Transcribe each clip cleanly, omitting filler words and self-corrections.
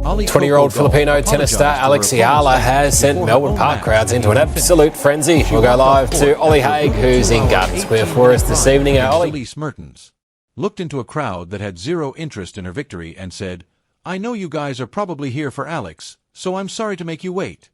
20-year-old Filipino tennis star Alex Eala has sent Melbourne Park crowds into an absolute frenzy. We'll go live to Ollie Haig, who's in Garden Square for us this evening. Ollie. Mertens looked into a crowd that had zero interest in her victory and said, "I know you guys are probably here for Alex, so I'm sorry to make you wait."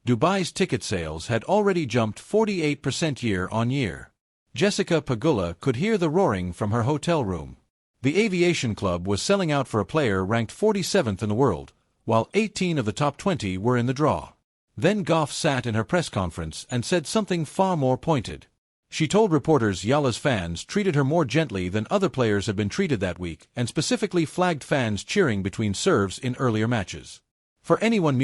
Dubai's ticket sales had already jumped 48% year-on-year. Jessica Pegula could hear the roaring from her hotel room. The aviation club was selling out for a player ranked 47th in the world, while 18 of the top 20 were in the draw. Then Goff sat in her press conference and said something far more pointed. She told reporters Eala's fans treated her more gently than other players had been treated that week, and specifically flagged fans cheering between serves in earlier matches. For anyone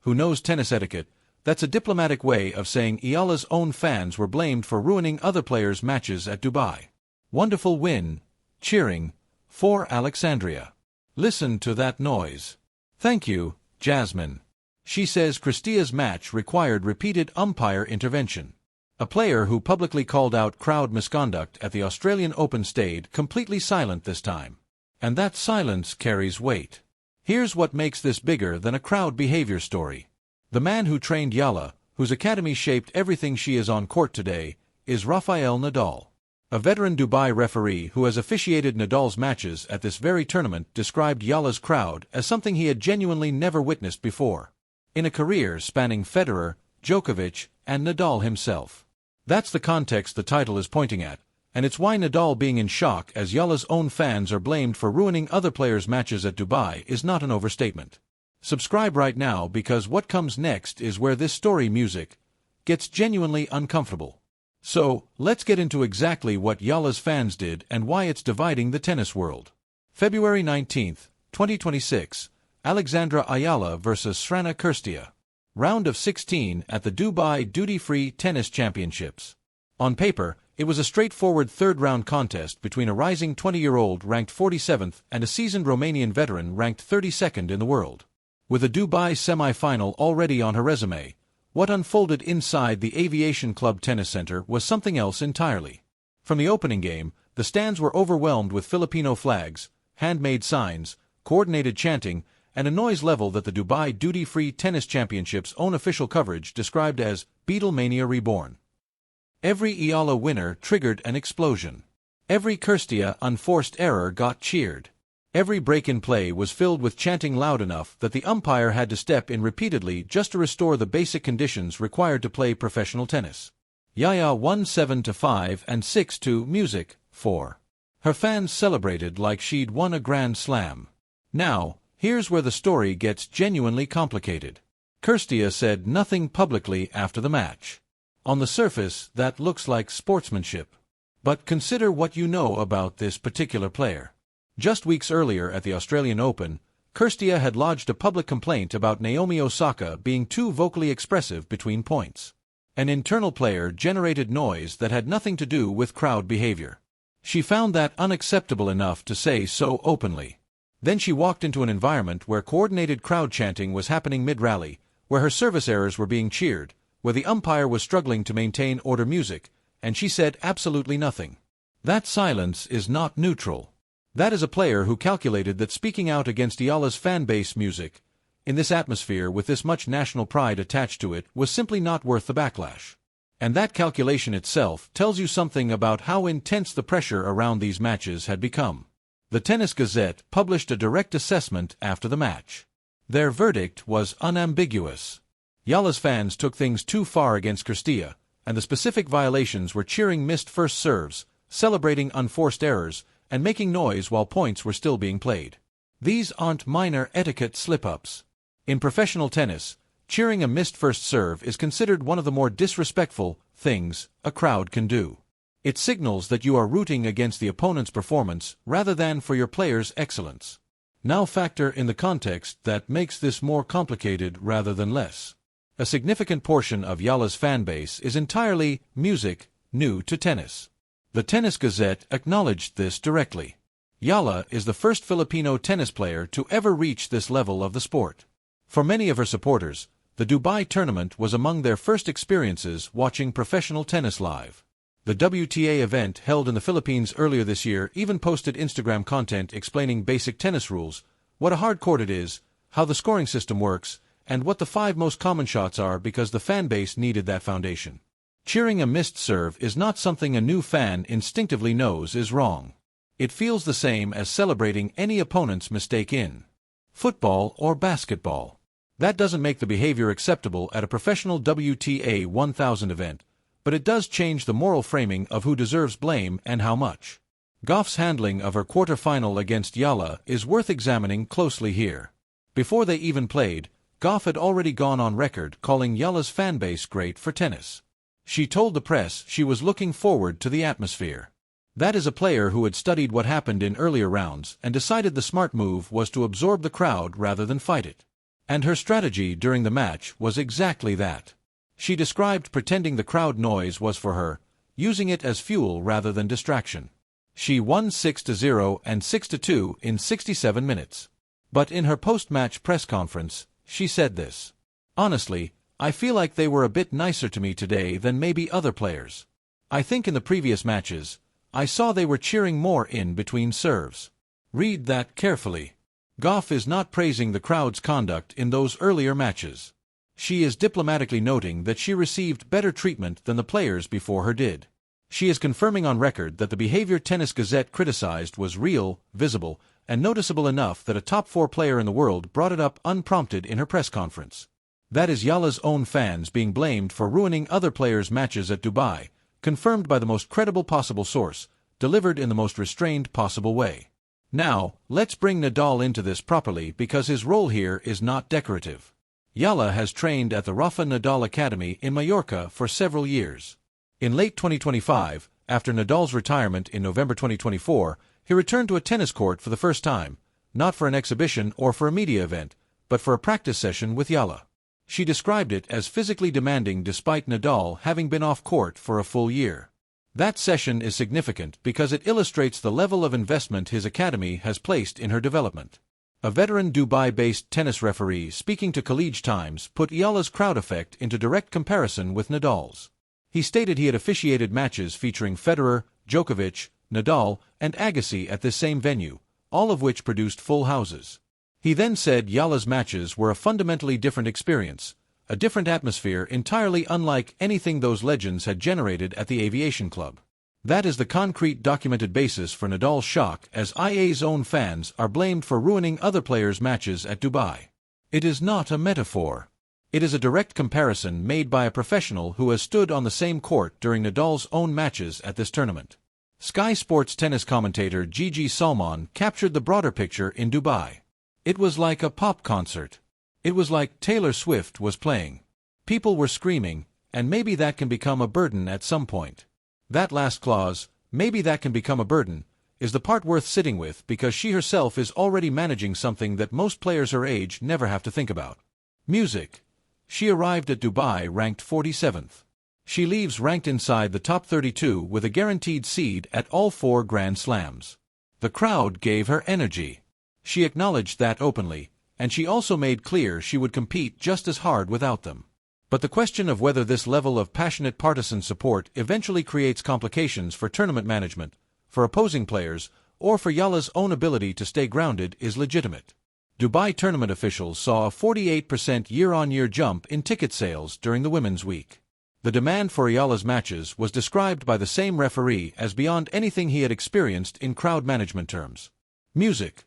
who knows tennis etiquette, that's a diplomatic way of saying Eala's own fans were blamed for ruining other players' matches at Dubai. Wonderful win. Cheering for Alexandria. Listen to that noise. Thank you, Jasmine. She says Kristia's match required repeated umpire intervention. A player who publicly called out crowd misconduct at the Australian Open stayed completely silent this time. And that silence carries weight. Here's what makes this bigger than a crowd behavior story. The man who trained Eala, whose academy shaped everything she is on court today, is Rafael Nadal. A veteran Dubai referee who has officiated Nadal's matches at this very tournament described Eala's crowd as something he had genuinely never witnessed before. In a career spanning Federer, Djokovic, and Nadal himself. That's the context the title is pointing at, and it's why Nadal being in shock as Eala's own fans are blamed for ruining other players' matches at Dubai is not an overstatement. Subscribe right now, because what comes next is where this story gets genuinely uncomfortable. So, let's get into exactly what Eala's fans did and why it's dividing the tennis world. February 19, 2026, Alexandra Eala vs. Srana Kirstia. Round of 16 at the Dubai Duty-Free Tennis Championships. On paper, it was a straightforward third-round contest between a rising 20-year-old ranked 47th and a seasoned Romanian veteran ranked 32nd in the world. With a Dubai semi-final already on her resume, what unfolded inside the Aviation Club Tennis Center was something else entirely. From the opening game, the stands were overwhelmed with Filipino flags, handmade signs, coordinated chanting, and a noise level that the Dubai Duty-Free Tennis Championships' own official coverage described as Beatlemania reborn. Every Eala winner triggered an explosion. Every Kirstia unforced error got cheered. Every break in play was filled with chanting loud enough that the umpire had to step in repeatedly just to restore the basic conditions required to play professional tennis. Yaya won 7-5 and 6-4. Her fans celebrated like she'd won a Grand Slam. Now, here's where the story gets genuinely complicated. Kirstia said nothing publicly after the match. On the surface, that looks like sportsmanship. But consider what you know about this particular player. Just weeks earlier at the Australian Open, Kirstia had lodged a public complaint about Naomi Osaka being too vocally expressive between points. An internal player-generated noise that had nothing to do with crowd behavior. She found that unacceptable enough to say so openly. Then she walked into an environment where coordinated crowd chanting was happening mid-rally, where her service errors were being cheered, where the umpire was struggling to maintain order and she said absolutely nothing. That silence is not neutral. That is a player who calculated that speaking out against Eala's fan base in this atmosphere with this much national pride attached to it, was simply not worth the backlash. And that calculation itself tells you something about how intense the pressure around these matches had become. The Tennis Gazette published a direct assessment after the match. Their verdict was unambiguous. Eala's fans took things too far against Kirstia, and the specific violations were cheering missed first serves, celebrating unforced errors, and making noise while points were still being played. These aren't minor etiquette slip-ups. In professional tennis, cheering a missed first serve is considered one of the more disrespectful things a crowd can do. It signals that you are rooting against the opponent's performance rather than for your player's excellence. Now factor in the context that makes this more complicated rather than less. A significant portion of Eala's fan base is entirely new to tennis. The Tennis Gazette acknowledged this directly. Eala is the first Filipino tennis player to ever reach this level of the sport. For many of her supporters, the Dubai tournament was among their first experiences watching professional tennis live. The WTA event held in the Philippines earlier this year even posted Instagram content explaining basic tennis rules, what a hard court it is, how the scoring system works, and what the 5 most common shots are because the fan base needed that foundation. Cheering a missed serve is not something a new fan instinctively knows is wrong. It feels the same as celebrating any opponent's mistake in football or basketball. That doesn't make the behavior acceptable at a professional WTA 1000 event, but it does change the moral framing of who deserves blame and how much. Goff's handling of her quarter-final against Eala is worth examining closely here. Before they even played, Goff had already gone on record calling Eala's fanbase great for tennis. She told the press she was looking forward to the atmosphere. That is a player who had studied what happened in earlier rounds and decided the smart move was to absorb the crowd rather than fight it. And her strategy during the match was exactly that. She described pretending the crowd noise was for her, using it as fuel rather than distraction. She won 6-0 and 6-2 in 67 minutes. But in her post-match press conference, she said this: "Honestly, I feel like they were a bit nicer to me today than maybe other players. I think in the previous matches, I saw they were cheering more in between serves." Read that carefully. Goff is not praising the crowd's conduct in those earlier matches. She is diplomatically noting that she received better treatment than the players before her did. She is confirming on record that the behavior Tennis Gazette criticized was real, visible, and noticeable enough that a top 4 player in the world brought it up unprompted in her press conference. That is Eala's own fans being blamed for ruining other players' matches at Dubai, confirmed by the most credible possible source, delivered in the most restrained possible way. Now, let's bring Nadal into this properly because his role here is not decorative. Eala has trained at the Rafael Nadal Academy in Mallorca for several years. In late 2025, after Nadal's retirement in November 2024, he returned to a tennis court for the first time, not for an exhibition or for a media event, but for a practice session with Eala. She described it as physically demanding despite Nadal having been off court for a full year. That session is significant because it illustrates the level of investment his academy has placed in her development. A veteran Dubai-based tennis referee speaking to Collegiate Times put Eala's crowd effect into direct comparison with Nadal's. He stated he had officiated matches featuring Federer, Djokovic, Nadal, and Agassi at this same venue, all of which produced full houses. He then said Eala's matches were a fundamentally different experience, a different atmosphere entirely unlike anything those legends had generated at the Aviation Club. That is the concrete documented basis for Nadal's shock as IA's own fans are blamed for ruining other players' matches at Dubai. It is not a metaphor. It is a direct comparison made by a professional who has stood on the same court during Nadal's own matches at this tournament. Sky Sports tennis commentator Gigi Salmon captured the broader picture in Dubai. It was like a pop concert. It was like Taylor Swift was playing. People were screaming, and maybe that can become a burden at some point. That last clause, maybe that can become a burden, is the part worth sitting with because she herself is already managing something that most players her age never have to think about. Music. She arrived at Dubai ranked 47th. She leaves ranked inside the top 32 with a guaranteed seed at all 4 Grand Slams. The crowd gave her energy. She acknowledged that openly, and she also made clear she would compete just as hard without them. But the question of whether this level of passionate partisan support eventually creates complications for tournament management, for opposing players, or for Eala's own ability to stay grounded is legitimate. Dubai tournament officials saw a 48% year-on-year jump in ticket sales during the Women's Week. The demand for Eala's matches was described by the same referee as beyond anything he had experienced in crowd management terms. Music.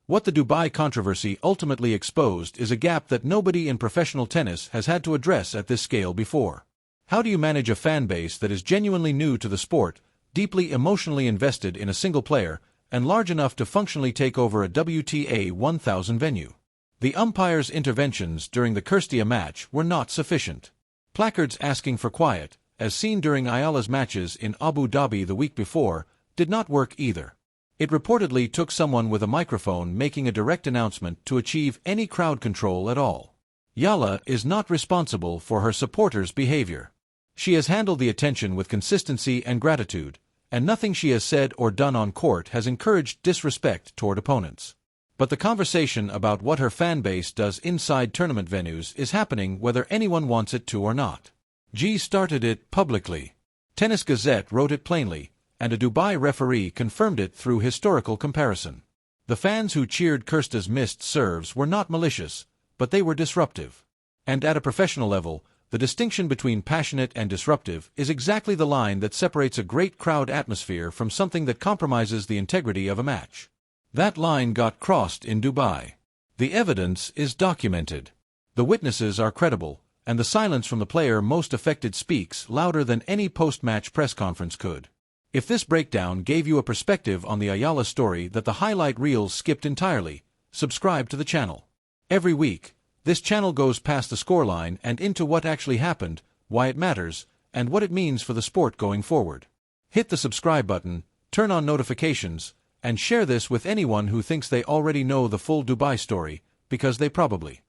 What the Dubai controversy ultimately exposed is a gap that nobody in professional tennis has had to address at this scale before. How do you manage a fan base that is genuinely new to the sport, deeply emotionally invested in a single player, and large enough to functionally take over a WTA 1000 venue? The umpire's interventions during the Kirstia match were not sufficient. Placards asking for quiet, as seen during Eala's matches in Abu Dhabi the week before, did not work either. It reportedly took someone with a microphone making a direct announcement to achieve any crowd control at all. Eala is not responsible for her supporters' behavior. She has handled the attention with consistency and gratitude, and nothing she has said or done on court has encouraged disrespect toward opponents. But the conversation about what her fan base does inside tournament venues is happening whether anyone wants it to or not. G started it publicly. Tennis Gazette wrote it plainly, and a Dubai referee confirmed it through historical comparison. The fans who cheered Kirsta's missed serves were not malicious, but they were disruptive. And at a professional level, the distinction between passionate and disruptive is exactly the line that separates a great crowd atmosphere from something that compromises the integrity of a match. That line got crossed in Dubai. The evidence is documented. The witnesses are credible, and the silence from the player most affected speaks louder than any post-match press conference could. If this breakdown gave you a perspective on the Eala story that the highlight reels skipped entirely, subscribe to the channel. Every week, this channel goes past the scoreline and into what actually happened, why it matters, and what it means for the sport going forward. Hit the subscribe button, turn on notifications, and share this with anyone who thinks they already know the full Dubai story, because they probably